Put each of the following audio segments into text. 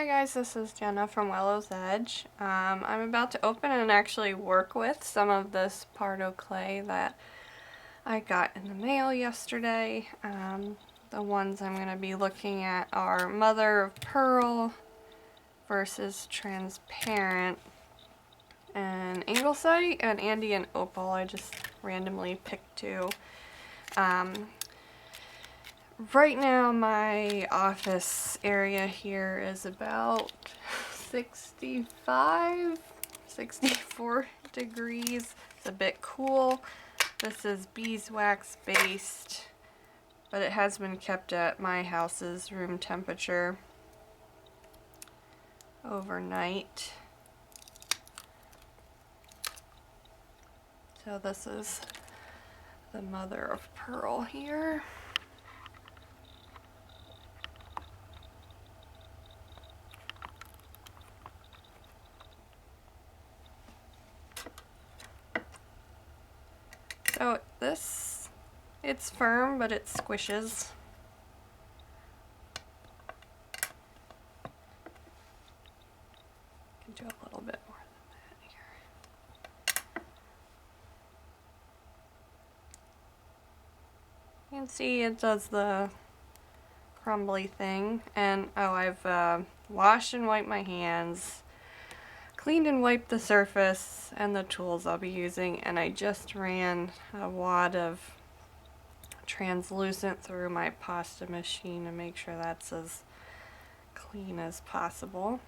Hi guys, this is Jenna from Willow's Edge. I'm about to open and actually work with some of this Pardo Clay that I got in the mail yesterday. The ones I'm going to be looking at are Mother of Pearl versus Transparent and Anglesite and Andean Opal. I just randomly picked two. Right now my office area here is about 65, 64 degrees. It's a bit cool. This is beeswax based, but it has been kept at my house's room temperature overnight. So this is the Mother of Pearl here. So it's firm, but it squishes. Can do a little bit more than that here. You can see it does the crumbly thing, and oh, I've washed and wiped my hands, cleaned and wiped the surface and the tools I'll be using, and I just ran a wad of translucent through my pasta machine to make sure that's as clean as possible.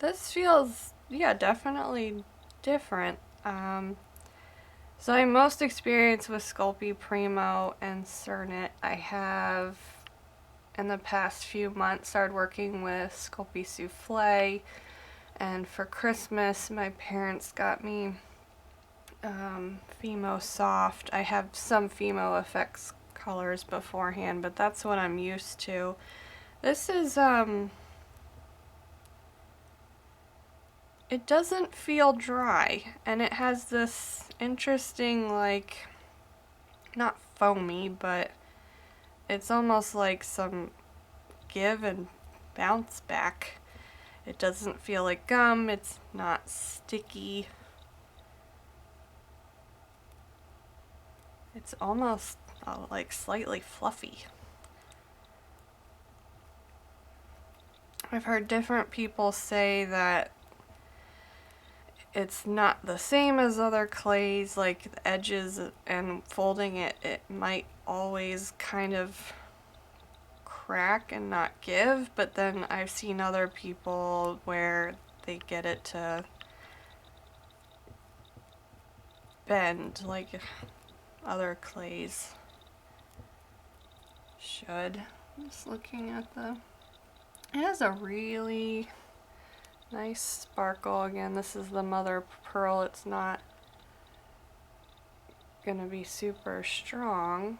This feels, yeah, definitely different. So I'm most experienced with Sculpey Primo and Cernit. I have, in the past few months, started working with Sculpey Souffle, and for Christmas my parents got me Fimo Soft. I have some Fimo Effects colors beforehand, but that's what I'm used to. This is, it doesn't feel dry, and it has this interesting, like, not foamy, but it's almost like some give and bounce back. It doesn't feel like gum, it's not sticky. It's almost like slightly fluffy. I've heard different people say that it's not the same as other clays, like the edges and folding it might always kind of crack and not give, but then I've seen other people where they get it to bend like other clays should. I'm just looking at it has a really nice sparkle. Again, this is the Mother of Pearl. It's not gonna be super strong.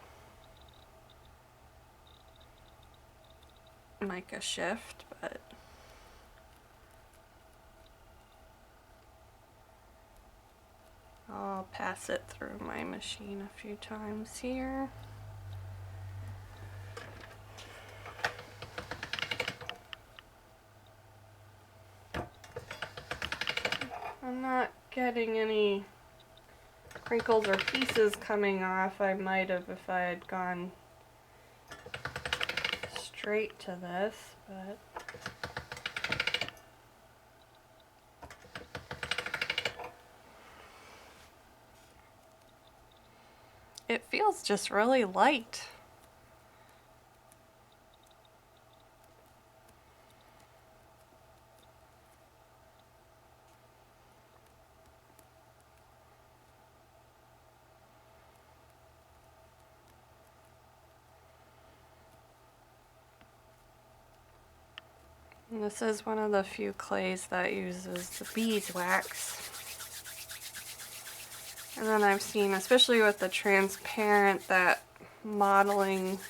Mica shift, but I'll pass it through my machine a few times here. I'm not getting any crinkles or pieces coming off. I might have if I had gone straight to this, but it feels just really light. And this is one of the few clays that uses the beeswax. And then I've seen, especially with the transparent, that modeling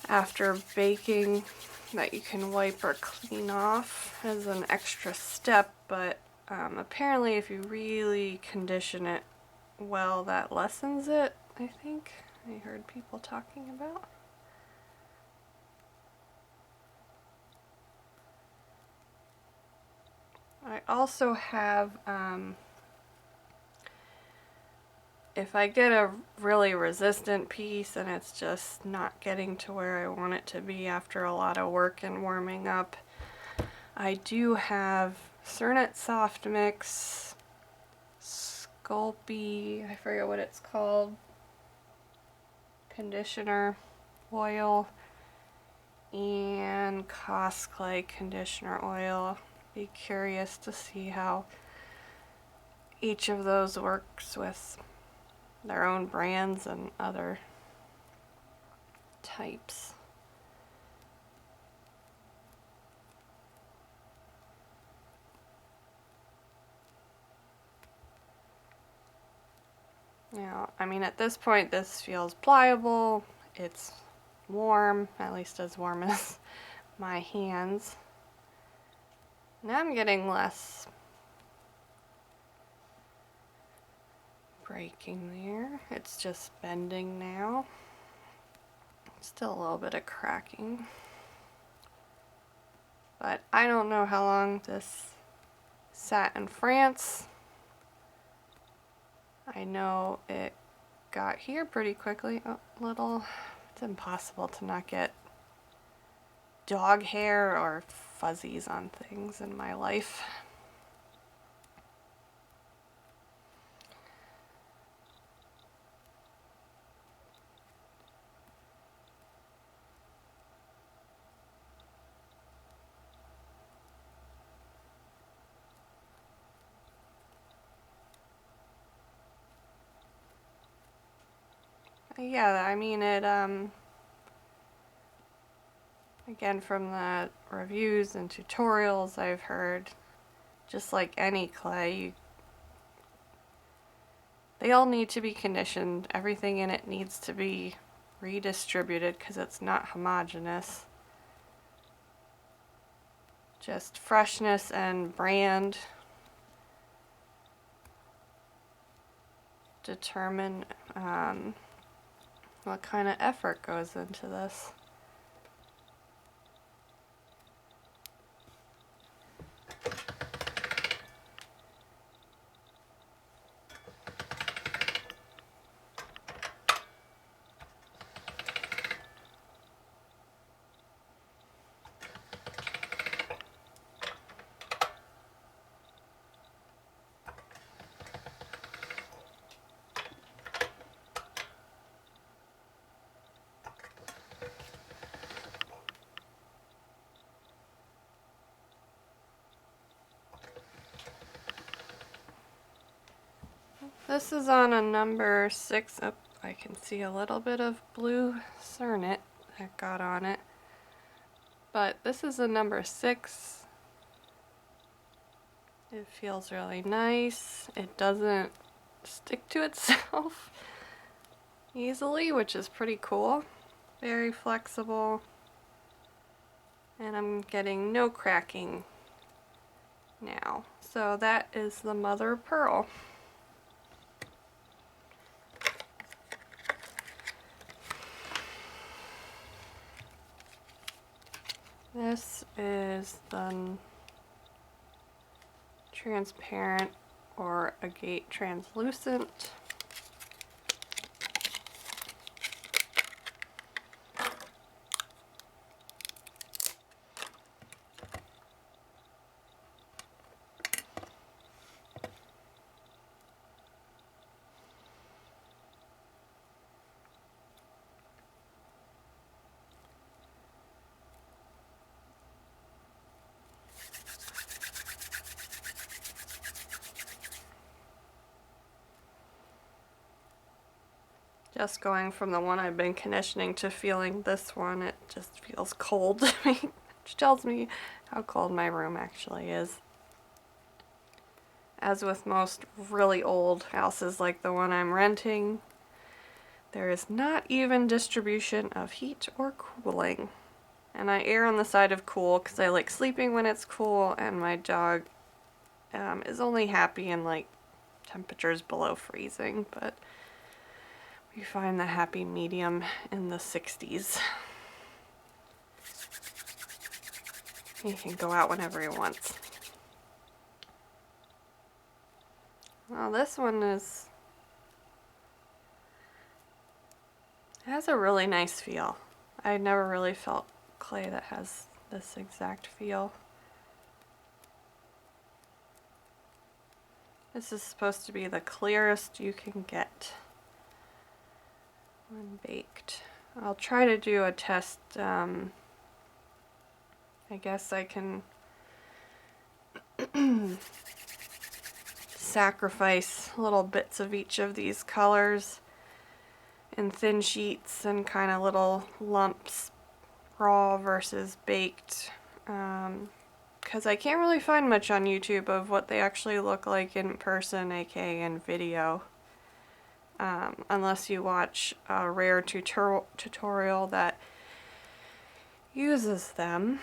after baking that you can wipe or clean off as an extra step, but apparently if you really condition it well, that lessens it, I think. I heard people talking about. I also have, if I get a really resistant piece and it's just not getting to where I want it to be after a lot of work and warming up, I do have Cernet Soft Mix, Sculpey, I forget what it's called, conditioner oil, and Clay conditioner oil. Be curious to see how each of those works with their own brands and other types. Now, I mean, at this point this feels pliable, it's warm, at least as warm as my hands. Now I'm getting less breaking there. It's just bending now. Still a little bit of cracking. But I don't know how long this sat in France. I know it got here pretty quickly. Oh, it's impossible to not get dog hair or fuzzies on things in my life. Yeah, I mean it, again, from the reviews and tutorials I've heard, just like any clay, they all need to be conditioned. Everything in it needs to be redistributed because it's not homogeneous. Just freshness and brand determine what kind of effort goes into this. This is on a number 6. Oh, I can see a little bit of blue cernet that got on it. But this is a number 6. It feels really nice. It doesn't stick to itself easily, which is pretty cool. Very flexible. And I'm getting no cracking now. So that is the mother of pearl. This is the transparent or agate translucent. Just going from the one I've been conditioning to feeling this one, it just feels cold to me, which tells me how cold my room actually is. As with most really old houses like the one I'm renting, there is not even distribution of heat or cooling. And I err on the side of cool because I like sleeping when it's cool, and my dog is only happy in like temperatures below freezing, but we find the happy medium in the 60s. He can go out whenever he wants. Well, this one has a really nice feel. I never really felt clay that has this exact feel. This is supposed to be the clearest you can get when baked. I'll try to do a test. I guess I can sacrifice little bits of each of these colors in thin sheets and kind of little lumps, raw versus baked, because I can't really find much on YouTube of what they actually look like in person, aka in video, unless you watch a rare tutorial that uses them.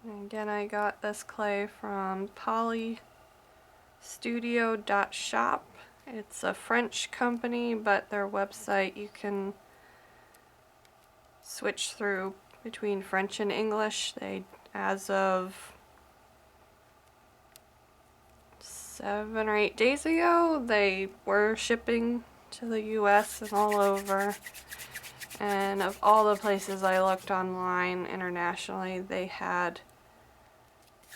And again, I got this clay from polystudio.shop. It's a French company, but their website you can switch through between French and English. They, as of 7 or 8 days ago, they were shipping to the US and all over. And of all the places I looked online internationally, they had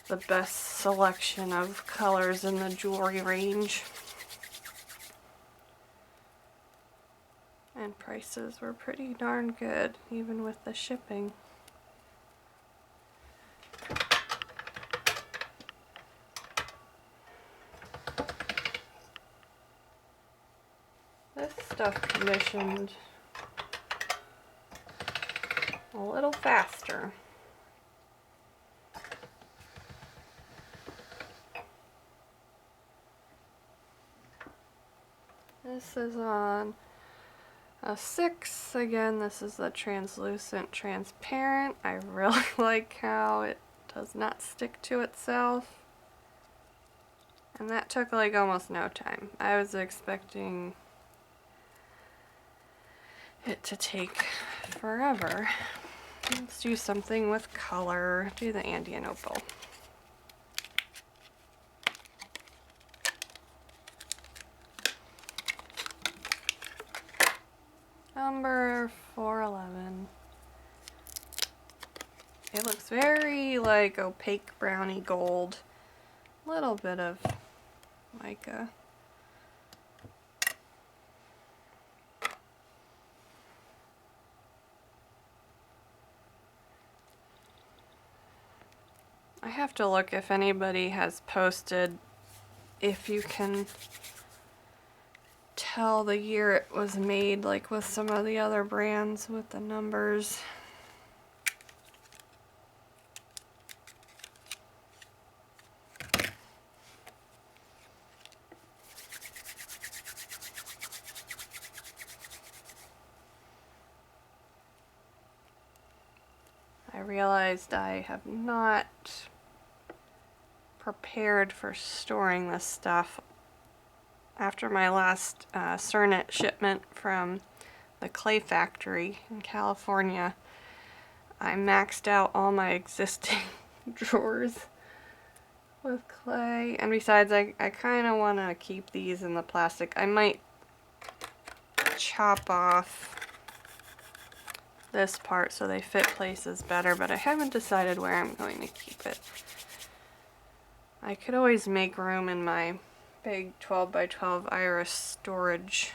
the best selection of colors in the jewelry range. And prices were pretty darn good, even with the shipping. This stuff commissioned a little faster. This is on a 6. Again, this is the translucent transparent. I really like how it does not stick to itself. And that took like almost no time. I was expecting it to take forever. Let's do something with color. Do the Andean Opal. Number 411. It looks very like opaque browny gold. Little bit of mica. I have to look if anybody has posted if you can tell the year it was made, like with some of the other brands with the numbers. I realized I have not prepared for storing this stuff. After my last Cernet shipment from the clay factory in California, I maxed out all my existing drawers with clay. And besides, I kind of want to keep these in the plastic. I might chop off this part so they fit places better, but I haven't decided where I'm going to keep it. I could always make room in my big 12 by 12 iris storage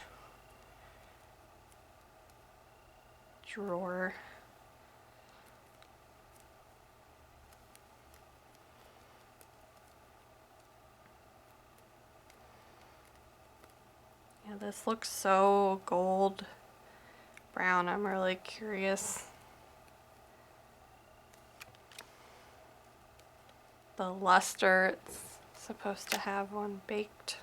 drawer. Yeah, this looks so gold brown. I'm really curious. The luster, it's supposed to have one baked.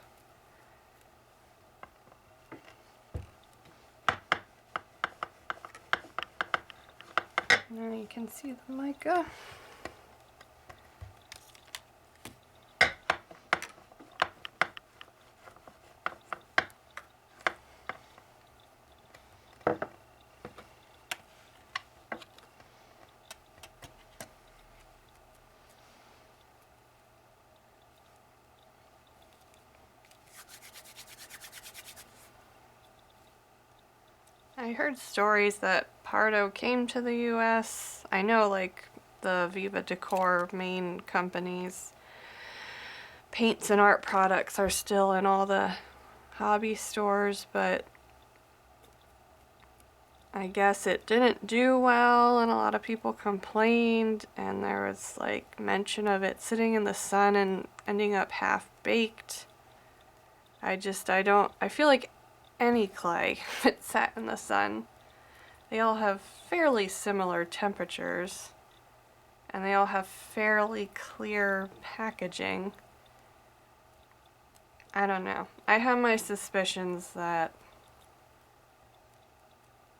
And then you can see the mica. I heard stories that Pardo came to the US. I know like the Viva Decor main companies, paints and art products are still in all the hobby stores, but I guess it didn't do well and a lot of people complained, and there was like mention of it sitting in the sun and ending up half baked. I feel like any clay that sat in the sun, they all have fairly similar temperatures and they all have fairly clear packaging. I don't know. I have my suspicions that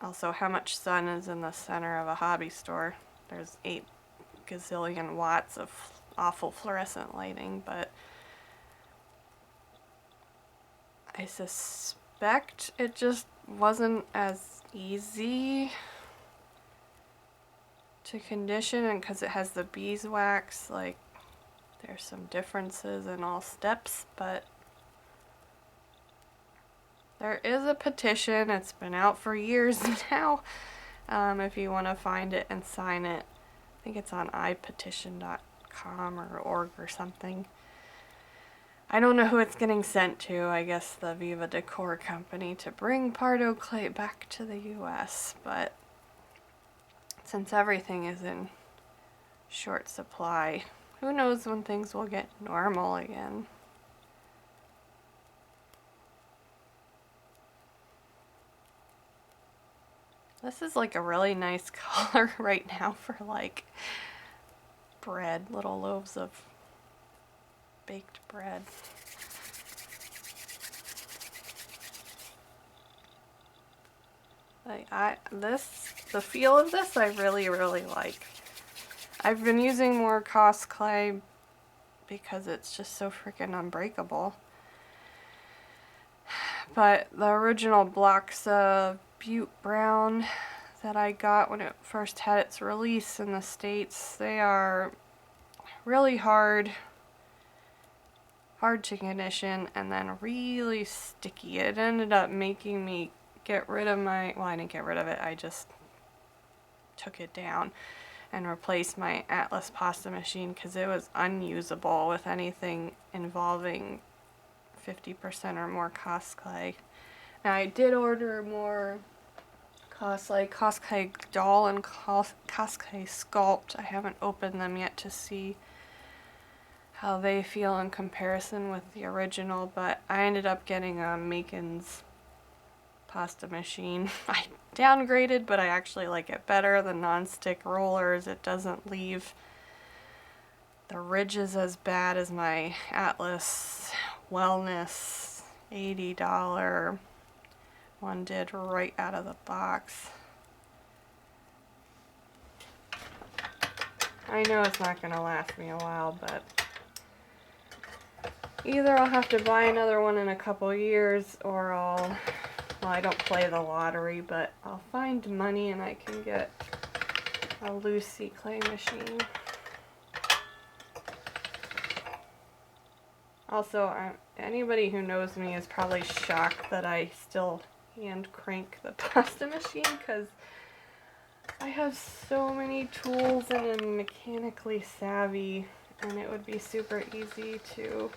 also how much sun is in the center of a hobby store. There's 8 gazillion watts of awful fluorescent lighting, but I suspect it just wasn't as easy to condition, and because it has the beeswax, like there's some differences in all steps, but there is a petition. It's been out for years now. If you want to find it and sign it, I think it's on ipetition.com or org or something. I don't know who it's getting sent to. I guess the Viva Decor company, to bring Pardo Clay back to the US, but since everything is in short supply, who knows when things will get normal again. This is like a really nice color right now for like bread, little loaves of baked bread. The feel of this I really like. I've been using more Cos clay because it's just so freaking unbreakable. But the original blocks of Butte Brown that I got when it first had its release in the States, they are really hard to condition and then really sticky. It ended up making me get rid of my, well, I didn't get rid of it, I just took it down and replaced my Atlas pasta machine because it was unusable with anything involving 50% or more Cos clay. Now I did order more Cos clay doll and Cos clay sculpt. I haven't opened them yet to see how they feel in comparison with the original, but I ended up getting a Makin's pasta machine. I downgraded, but I actually like it better. The non-stick rollers, it doesn't leave the ridges as bad as my Atlas Wellness $80 one did right out of the box. I know it's not going to last me a while, but either I'll have to buy another one in a couple years, or well, I don't play the lottery, but I'll find money and I can get a Lucy clay machine. Also, anybody who knows me is probably shocked that I still hand crank the pasta machine, because I have so many tools and I'm mechanically savvy, and it would be super easy to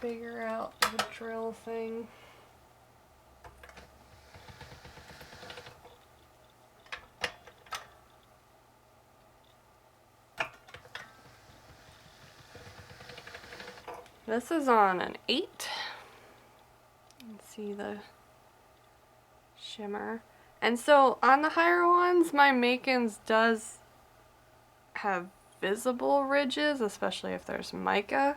figure out the drill thing. This is on an 8. You can see the shimmer. And so on the higher ones, my Makin's does have visible ridges, especially if there's mica,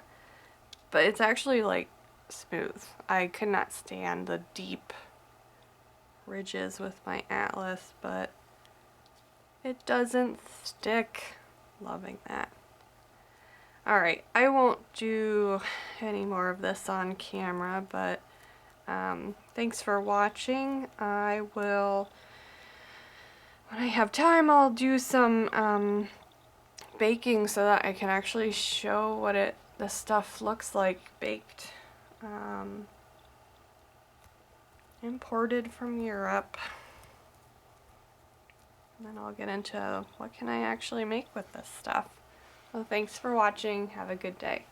but it's actually like smooth. I could not stand the deep ridges with my atlas, but it doesn't stick. Loving that. Alright, I won't do any more of this on camera, but thanks for watching. I will, when I have time, I'll do some baking so that I can actually show what the stuff looks like baked. Imported from Europe. And then I'll get into what can I actually make with this stuff. So thanks for watching. Have a good day.